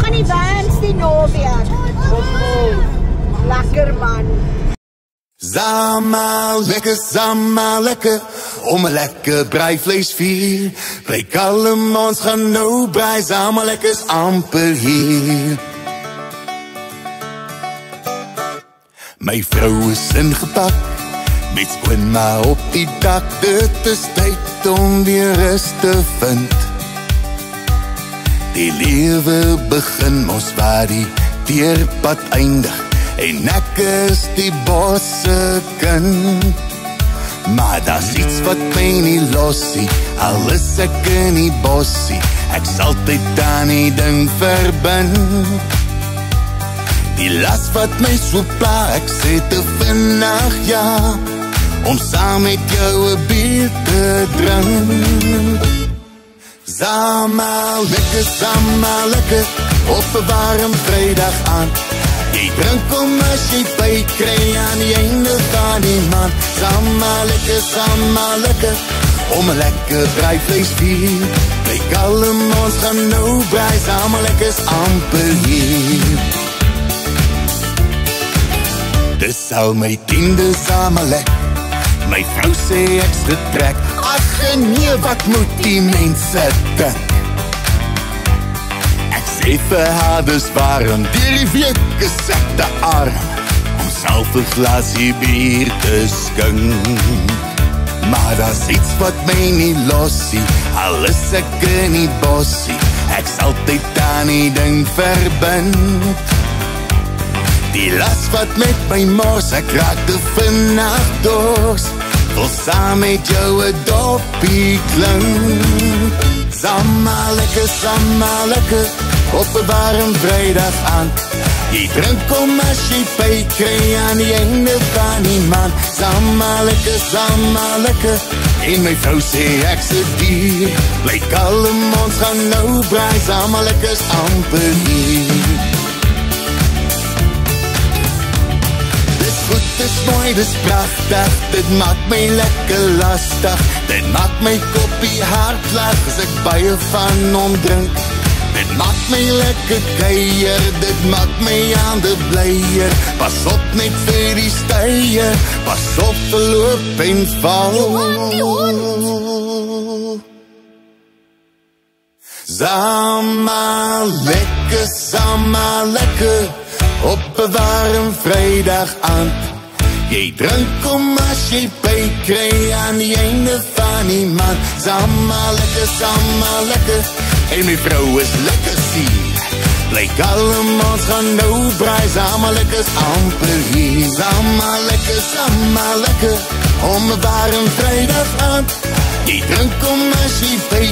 aan die Vans die naweek. Lekker man. Zama lekker, om 'n lekker breivlees vier. Bly kalm, ons gaan nou brei, zama lekkers amper hier. My vrou is ingepak, met skoonma op die dak. Dit is tyd om weer rus te vind. Die lewe begin mos waar die teerpad eindig, en ek is die bosse kind. Maar daar's iets wat my nie losie, al is ek in die bossie. Ek sal altyd aan die ding verbind. Die las wat my so pla, ek sê te vinnig ja, om saam met jou 'n bier te drink. Zama lekker, op 'n warm Vrydag aan. Jy drink om as jy by kry aan die einde van die maand. Zama lekker, om 'n lekker breivlees vier. Bly kalm, ons gaan nou brei, zama lekkers amper hier. Dis al my 10de samelek, my vrou sê ek's getrek. Ag nee, wat moet die mense dink? Ek sê vir haar dis warm, deur die week is ek te arm om self 'n glasie bier te skink. Maar daar's iets wat my nie losie, al is ek in die bossie. Ek sal altyd aan die ding verbind. Die las wat met my mors, ek raak te vinnig dors. Wil saam met jou 'n doppie klink. Zama lekker, op 'n warm Vrydag aan. Jy drink om as jy by kry aan die einde van die maand. Zama lekker, en my vrou sê ek's 'n dier. Bly kalm, ons gaan nou brei, zama lekkers amper hier. Goed is mooi, dis prachtig, dit maak my lekker lastig. Dit maak my koppie hard lag, as ek baie van hom drink. Dit maak my lekker kuier, dit maak my hande blyer. Pas op net vir die steier, pas op verloop en val. Zama lekker, op 'n warm Vrydag aand. Jy drink om as jy by kry aan die einde van die maand. Zama lekker, en my vrou is lekker sier. Bly kalm, ons gaan nou brei, zama lekkers amper hier. Zama lekker, om 'n warm Vrydag aand. Jy drink om as jy by